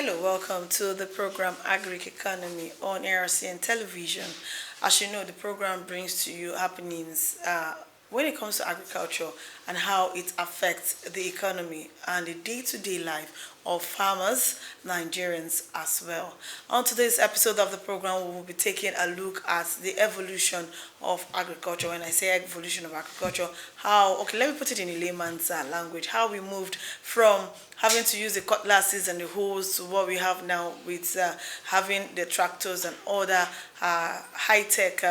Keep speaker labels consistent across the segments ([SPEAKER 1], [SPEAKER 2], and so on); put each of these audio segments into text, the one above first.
[SPEAKER 1] Hello, welcome to the program AGRIC Economy on ARCN Television. As you know, the program brings to you happenings when it comes to agriculture and how it affects the economy and the day-to-day life of farmers, Nigerians as well. On today's episode of the program, we will be taking a look at the evolution of agriculture. When I say evolution of agriculture, let me put it in a layman's language, how we moved from having to use the cutlasses and the hoes to what we have now with having the tractors and other high-tech,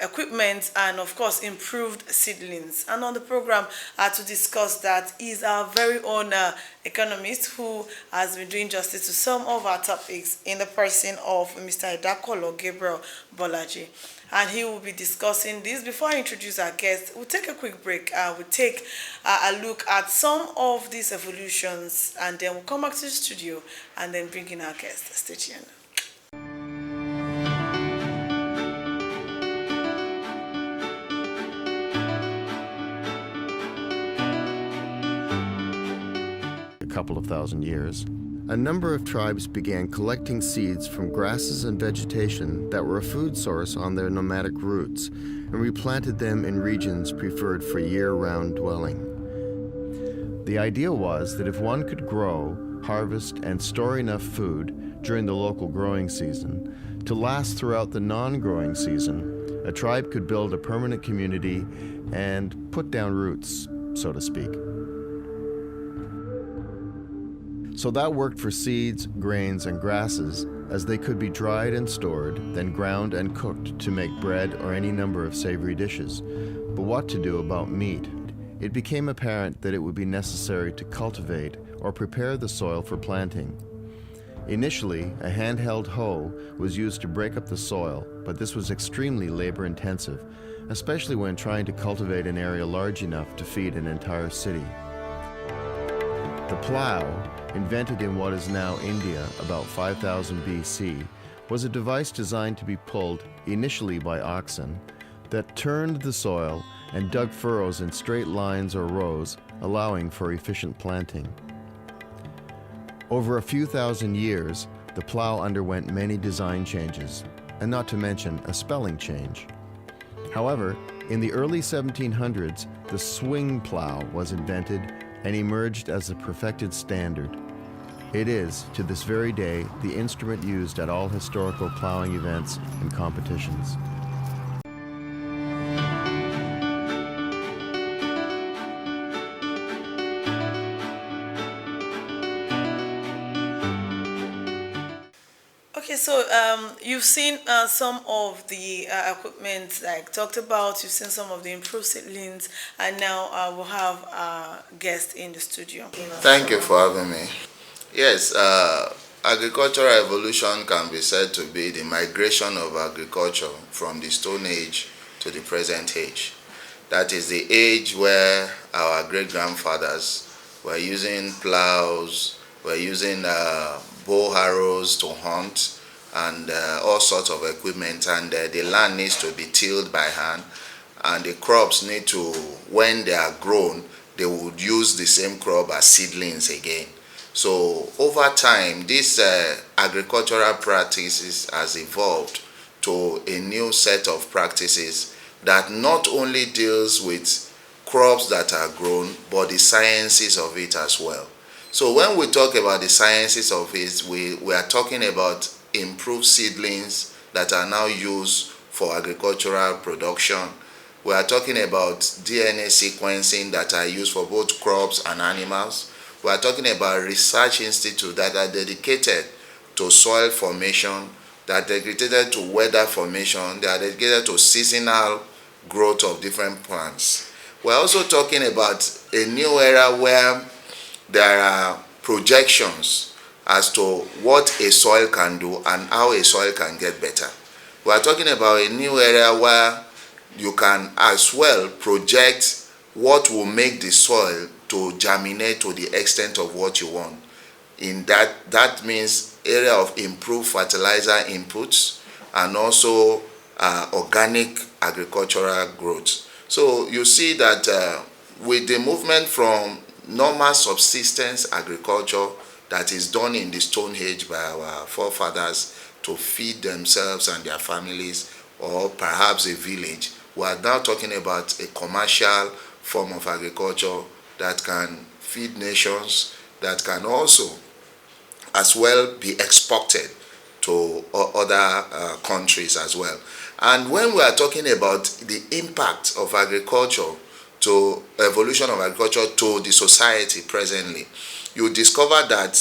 [SPEAKER 1] equipment and of course improved seedlings. And on the program to discuss that is our very own economist who has been doing justice to some of our topics in the person of Mr. Idakolo Gabriel Bolaji. And he will be discussing this. Before I introduce our guest, we'll take a quick break. We'll take a look at some of these evolutions and then we'll come back to the studio and then bring in our guest. Stay tuned.
[SPEAKER 2] Couple of thousand years, a number of tribes began collecting seeds from grasses and vegetation that were a food source on their nomadic routes and replanted them in regions preferred for year-round dwelling. The idea was that if one could grow, harvest, and store enough food during the local growing season to last throughout the non-growing season, a tribe could build a permanent community and put down roots, so to speak. So that worked for seeds, grains, and grasses, as they could be dried and stored, then ground and cooked to make bread or any number of savory dishes. But what to do about meat? It became apparent that it would be necessary to cultivate or prepare the soil for planting. Initially, a handheld hoe was used to break up the soil, but this was extremely labor-intensive, especially when trying to cultivate an area large enough to feed an entire city. The plow, invented in what is now India about 5000 BC, was a device designed to be pulled, initially by oxen, that turned the soil and dug furrows in straight lines or rows, allowing for efficient planting. Over a few thousand years, the plow underwent many design changes, and not to mention a spelling change. However, in the early 1700s, the swing plow was invented and emerged as the perfected standard. It is, to this very day, the instrument used at all historical plowing events and competitions.
[SPEAKER 1] Okay, so you've seen some of the equipment like talked about, you've seen some of the improved seedlings, and now we'll have a guest in the studio.
[SPEAKER 3] Thank you for having me. Yes, agricultural evolution can be said to be the migration of agriculture from the Stone Age to the present age. That is the age where our great-grandfathers were using plows, were using bow arrows to hunt, and all sorts of equipment, and the land needs to be tilled by hand, and the crops need to, when they are grown, they would use the same crop as seedlings again. So over time, this agricultural practices has evolved to a new set of practices that not only deals with crops that are grown, but the sciences of it as well. So when we talk about the sciences of it, we are talking about improved seedlings that are now used for agricultural production. We are talking about DNA sequencing that are used for both crops and animals. We are talking about research institutes that are dedicated to soil formation, that are dedicated to weather formation, they are dedicated to seasonal growth of different plants. We are also talking about a new era where there are projections as to what a soil can do and how a soil can get better. We are talking about a new area where you can as well project what will make the soil to germinate to the extent of what you want. In that means area of improved fertilizer inputs and also organic agricultural growth. So you see that with the movement from normal subsistence agriculture that is done in the Stone Age by our forefathers to feed themselves and their families, or perhaps a village. We are now talking about a commercial form of agriculture that can feed nations, that can also as well be exported to other countries as well. And when we are talking about the impact of agriculture to evolution of agriculture to the society presently, you discover that,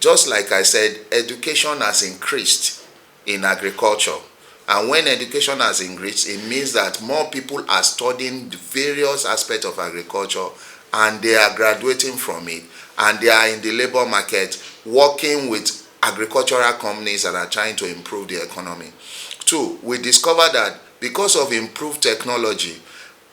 [SPEAKER 3] just like I said, education has increased in agriculture. And when education has increased, it means that more people are studying the various aspects of agriculture, and they are graduating from it, and they are in the labor market working with agricultural companies that are trying to improve the economy. Two, we discover that because of improved technology,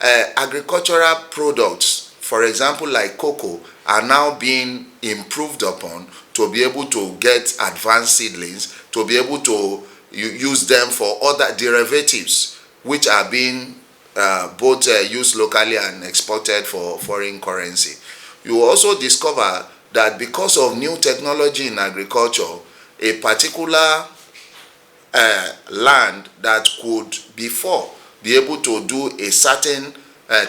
[SPEAKER 3] agricultural products, for example like cocoa, are now being improved upon to be able to get advanced seedlings, to be able to use them for other derivatives which are being both used locally and exported for foreign currency. You also discover that because of new technology in agriculture, a particular land that could before be able to do a certain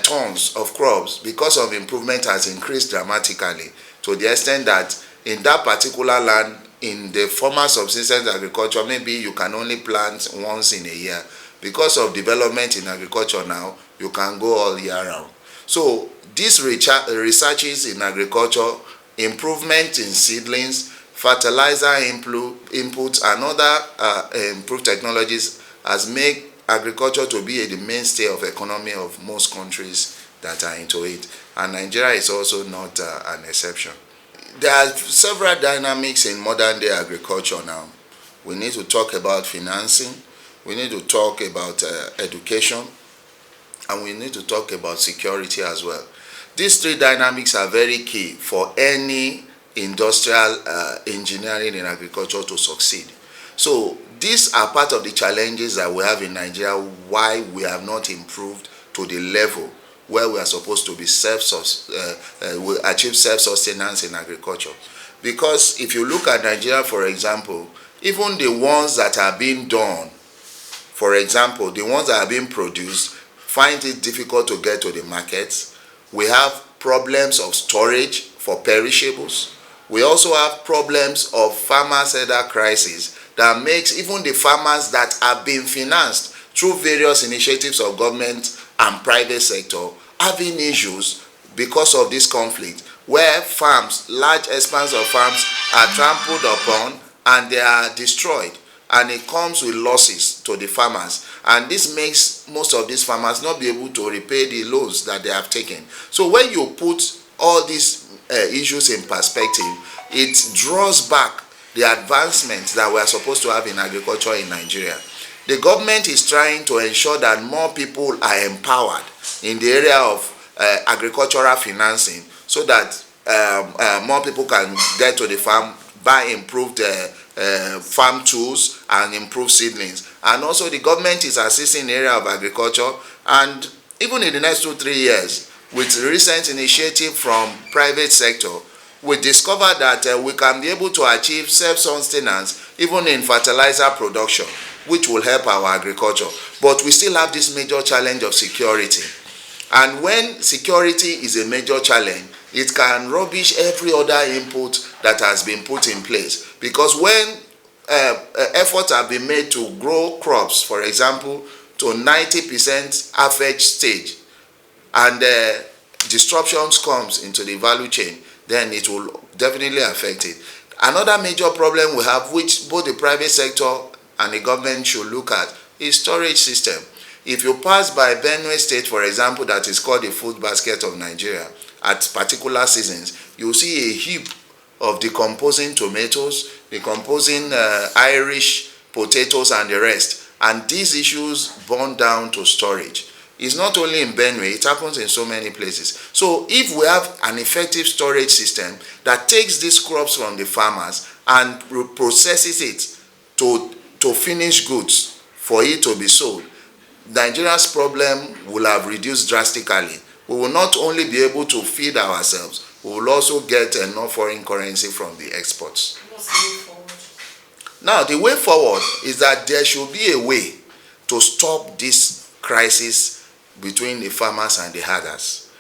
[SPEAKER 3] tons of crops, because of improvement, has increased dramatically, to the extent that in that particular land, in the former subsistence agriculture, maybe you can only plant once in a year. Because of development in agriculture now, you can go all year round. So these researches in agriculture, improvement in seedlings, fertilizer inputs, and other improved technologies has made agriculture to be the mainstay of economy of most countries that are into it. And Nigeria is also not an exception. There are several dynamics in modern day agriculture now. We need to talk about financing, we need to talk about education, and we need to talk about security as well. These three dynamics are very key for any industrial engineering in agriculture to succeed. So these are part of the challenges that we have in Nigeria, why we have not improved to the level where we are supposed to be achieve self-sustenance in agriculture. Because if you look at Nigeria, for example, even the ones that are being done, for example, the ones that are being produced, find it difficult to get to the markets. We have problems of storage for perishables. We also have problems of farmers' header crisis that makes even the farmers that have been financed through various initiatives of government and private sector having issues because of this conflict, where farms, large expanse of farms, are trampled upon and they are destroyed, and it comes with losses to the farmers, and this makes most of these farmers not be able to repay the loans that they have taken. So when you put all these issues in perspective, it draws back the advancements that we are supposed to have in agriculture in Nigeria. The government is trying to ensure that more people are empowered in the area of agricultural financing, so that more people can get to the farm, buy improved farm tools and improved seedlings. And also the government is assisting in the area of agriculture, and even in the next 2-3 years, with recent initiative from private sector, we discover that we can be able to achieve self-sustenance even in fertilizer production, which will help our agriculture. But we still have this major challenge of security. And when security is a major challenge, it can rubbish every other input that has been put in place. Because when efforts have been made to grow crops, for example, to 90% average stage, and disruptions comes into the value chain, then it will definitely affect it. Another major problem we have, which both the private sector and the government should look at, is storage system. If you pass by Benue State, for example, that is called the food basket of Nigeria, at particular seasons, you see a heap of decomposing tomatoes, decomposing Irish potatoes and the rest. And these issues burn down to storage. It's not only in Benue, it happens in so many places. So if we have an effective storage system that takes these crops from the farmers and processes it to finished goods for it to be sold, Nigeria's problem will have reduced drastically. We will not only be able to feed ourselves, we will also get enough foreign currency from the exports.
[SPEAKER 1] What's the way forward?
[SPEAKER 3] Now, the way forward is that there should be a way to stop this crisis between the farmers and the herders.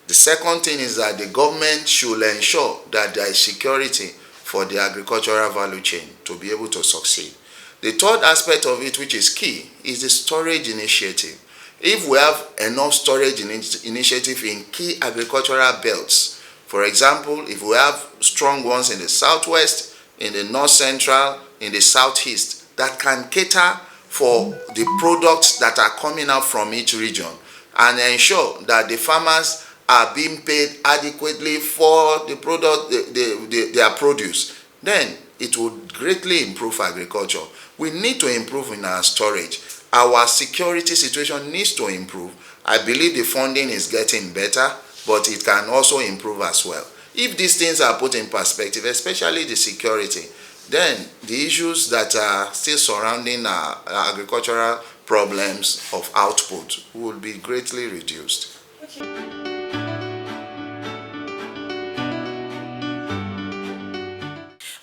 [SPEAKER 3] The second thing is that the government should ensure that there is security for the agricultural value chain to be able to succeed. The third aspect of it, which is key, is the storage initiative. If we have enough storage initiative in key agricultural belts, for example, if we have strong ones in the southwest, in the north central, in the southeast, that can cater for the products that are coming out from each region and ensure that the farmers are being paid adequately for the product, their produce, then it will greatly improve agriculture. We need to improve in our storage. Our security situation needs to improve. I believe the funding is getting better, but it can also improve as well. If these things are put in perspective, especially the security, then the issues that are still surrounding our agricultural problems of output will be greatly reduced.
[SPEAKER 1] Okay.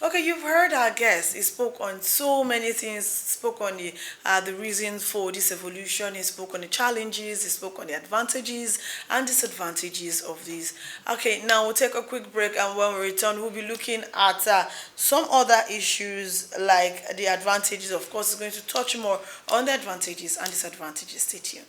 [SPEAKER 1] Okay, you've heard our guest. He spoke on so many things. Spoke on the reasons for this evolution. He spoke on the challenges. He spoke on the advantages and disadvantages of this. Okay, now we'll take a quick break, and when we return, we'll be looking at some other issues like the advantages. Of course, it's going to touch more on the advantages and disadvantages. Stay tuned.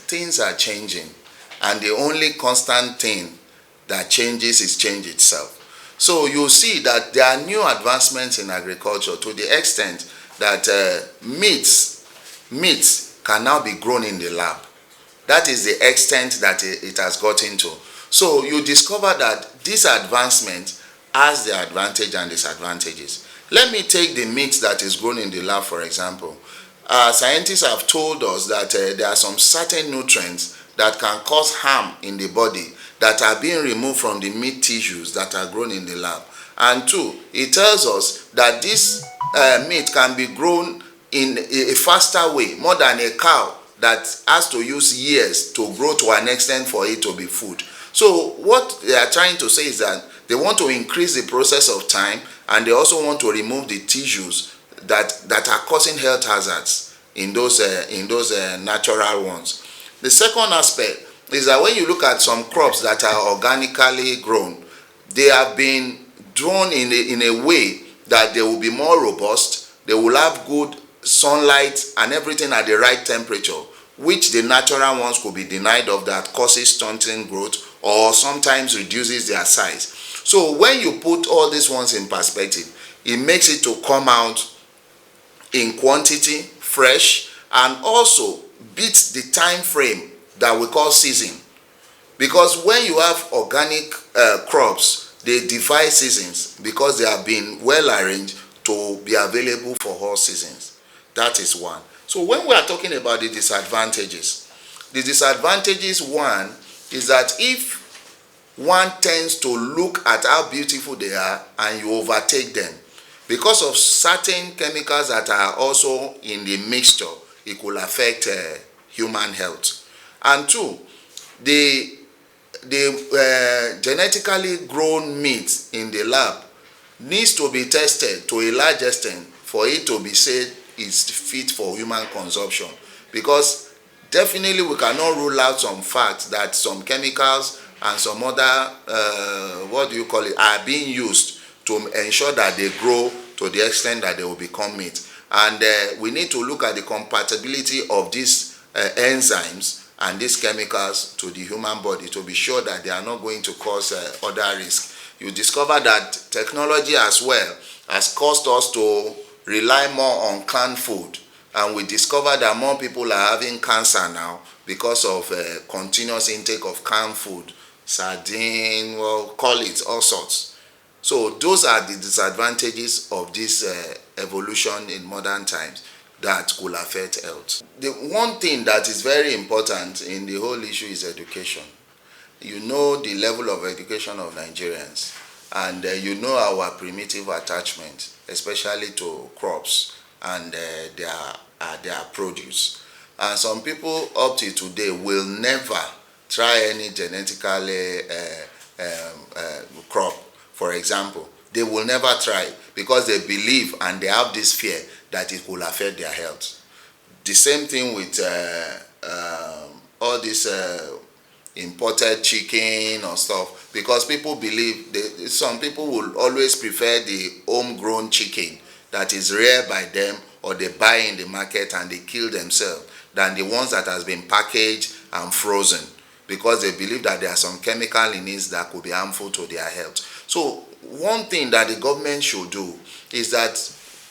[SPEAKER 3] Things are changing, and the only constant thing that changes is change itself. So you see that there are new advancements in agriculture to the extent that meats can now be grown in the lab. That is the extent that it has gotten to. So you discover that this advancement has the advantage and disadvantages. Let me take the meat that is grown in the lab, for example. Scientists have told us that there are some certain nutrients that can cause harm in the body that are being removed from the meat tissues that are grown in the lab. And two, it tells us that this meat can be grown in a faster way, more than a cow that has to use years to grow to an extent for it to be food. So what they are trying to say is that they want to increase the process of time, and they also want to remove the tissues that are causing health hazards in those natural ones. The second aspect is that when you look at some crops that are organically grown, they have been grown in a way that they will be more robust, they will have good sunlight and everything at the right temperature, which the natural ones could be denied of, that causes stunting growth or sometimes reduces their size. So when you put all these ones in perspective, it makes it to come out in quantity, fresh, and also beats the time frame that we call season. Because when you have organic crops, they defy seasons because they have been well arranged to be available for all seasons. That is one. So when we are talking about the disadvantages, one is that if one tends to look at how beautiful they are and you overtake them, because of certain chemicals that are also in the mixture, it could affect human health. And two, the genetically grown meat in the lab needs to be tested to a large extent for it to be said is fit for human consumption, because definitely we cannot rule out some facts that some chemicals and some other are being used to ensure that they grow to the extent that they will become meat. And we need to look at the compatibility of these enzymes and these chemicals to the human body to be sure that they are not going to cause other risks. You discover that technology as well has caused us to rely more on canned food, and we discover that more people are having cancer now because of continuous intake of canned food, sardine, well, call it all sorts. So those are the disadvantages of this evolution in modern times that could affect health. The one thing that is very important in the whole issue is education. You know the level of education of Nigerians, and you know our primitive attachment, especially to crops and their produce. And some people up to today will never try any genetically crop, for example. They will never try because they believe and they have this fear that it will affect their health. The same thing with all this imported chicken or stuff, because people believe some people will always prefer the homegrown chicken that is reared by them or they buy in the market and they kill themselves than the ones that has been packaged and frozen, because they believe that there are some chemical in it that could be harmful to their health. So one thing that the government should do is that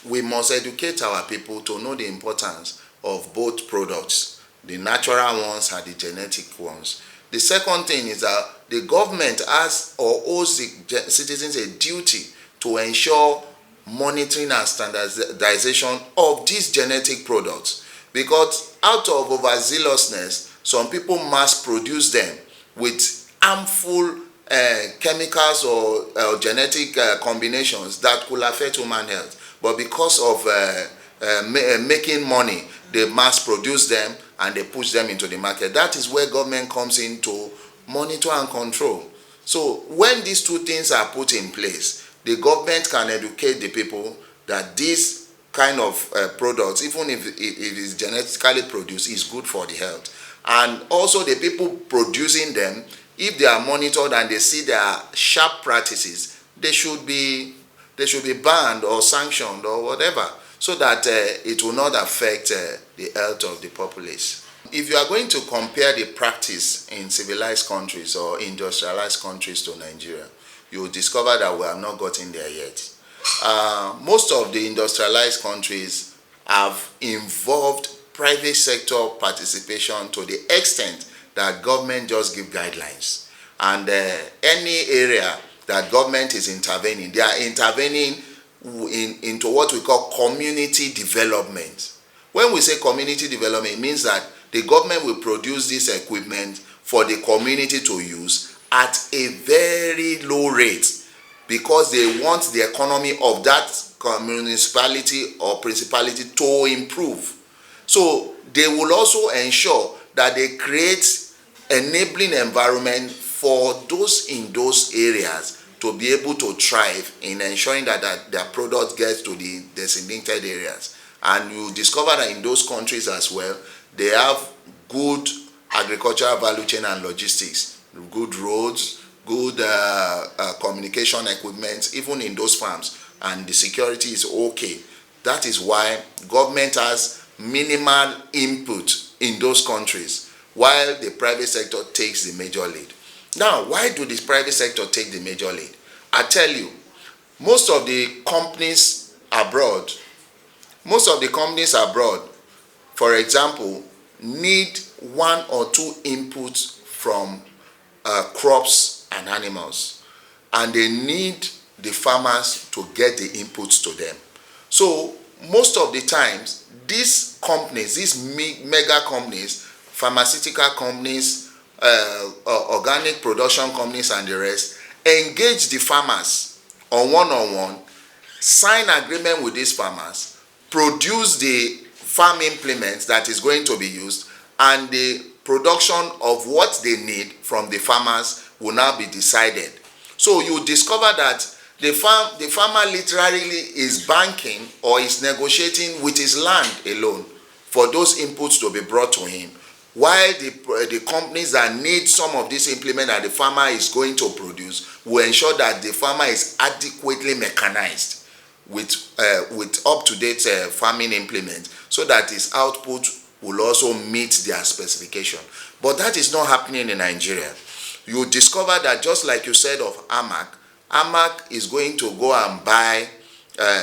[SPEAKER 3] we must educate our people to know the importance of both products, the natural ones and the genetic ones. The second thing is that the government has or owes the citizens a duty to ensure monitoring and standardization of these genetic products, because out of overzealousness, some people mass produce them with harmful chemicals or genetic combinations that could affect human health. But because of making money, they mass produce them and they push them into the market. That is where government comes in to monitor and control. So when these two things are put in place, the government can educate the people that this kind of products, even if it is genetically produced, is good for the health. And also the people producing them, if they are monitored and they see their sharp practices, they should be banned or sanctioned or whatever, so that it will not affect the health of the populace. If you are going to compare the practice in civilized countries or industrialized countries to Nigeria, you will discover that we have not gotten there yet. Most of the industrialized countries have involved private sector participation to the extent that government just give guidelines. And any area that government is intervening, they are intervening into what we call community development. When we say community development, it means that the government will produce this equipment for the community to use at a very low rate, because they want the economy of that municipality or principality to improve. So they will also ensure that they create enabling environment for those in those areas to be able to thrive in ensuring that their product gets to the designated areas. And you discover that in those countries as well, they have good agricultural value chain and logistics, good roads, good communication equipment, even in those farms, and the security is okay. That is why government has minimal input in those countries, while the private sector takes the major lead. Now, why do the private sector take the major lead? I tell you, most of the companies abroad, for example, need one or two inputs from crops and animals, and they need the farmers to get the inputs to them. So most of the times, these companies, these mega companies, pharmaceutical companies, organic production companies and the rest, engage the farmers on one-on-one, sign agreement with these farmers, produce the farm implements that is going to be used, and the production of what they need from the farmers will now be decided. So you discover that The farmer literally is banking or is negotiating with his land alone for those inputs to be brought to him, while the companies that need some of this implement that the farmer is going to produce will ensure that the farmer is adequately mechanized with up-to-date farming implements, so that his output will also meet their specification. But that is not happening in Nigeria. You discover that, just like you said of AMAC is going to go and buy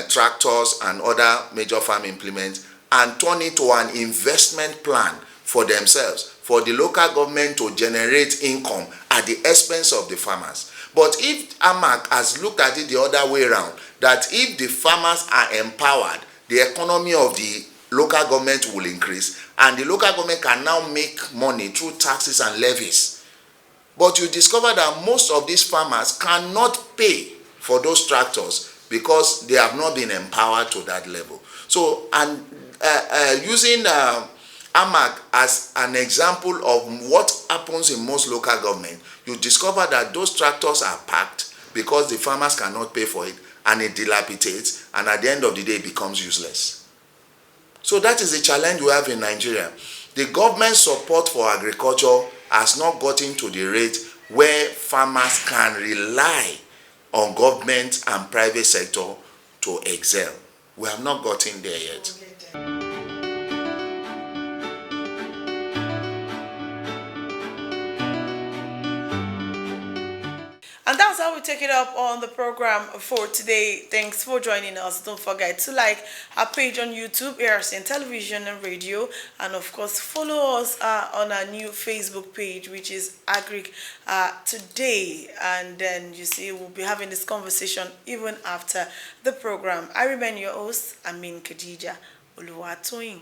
[SPEAKER 3] tractors and other major farm implements and turn it to an investment plan for themselves, for the local government to generate income at the expense of the farmers. But if AMAC has looked at it the other way around, that if the farmers are empowered, the economy of the local government will increase, and the local government can now make money through taxes and levies. But you discover that most of these farmers cannot pay for those tractors because they have not been empowered to that level. So, and using AMAC as an example of what happens in most local government, you discover that those tractors are packed because the farmers cannot pay for it, and it dilapidates, and at the end of the day it becomes useless. So that is the challenge we have in Nigeria. The government support for agriculture has not gotten to the rate where farmers can rely on government and private sector to excel. We have not gotten there yet.
[SPEAKER 1] And that's how we take it up on the program for today. Thanks for joining us. Don't forget to like our page on YouTube, ARCN Television and Radio, and of course follow us on our new Facebook page, which is AGRIC Today. And then you see we'll be having this conversation even after the program. I remain your host, Amin Khadija Oluwatoyin.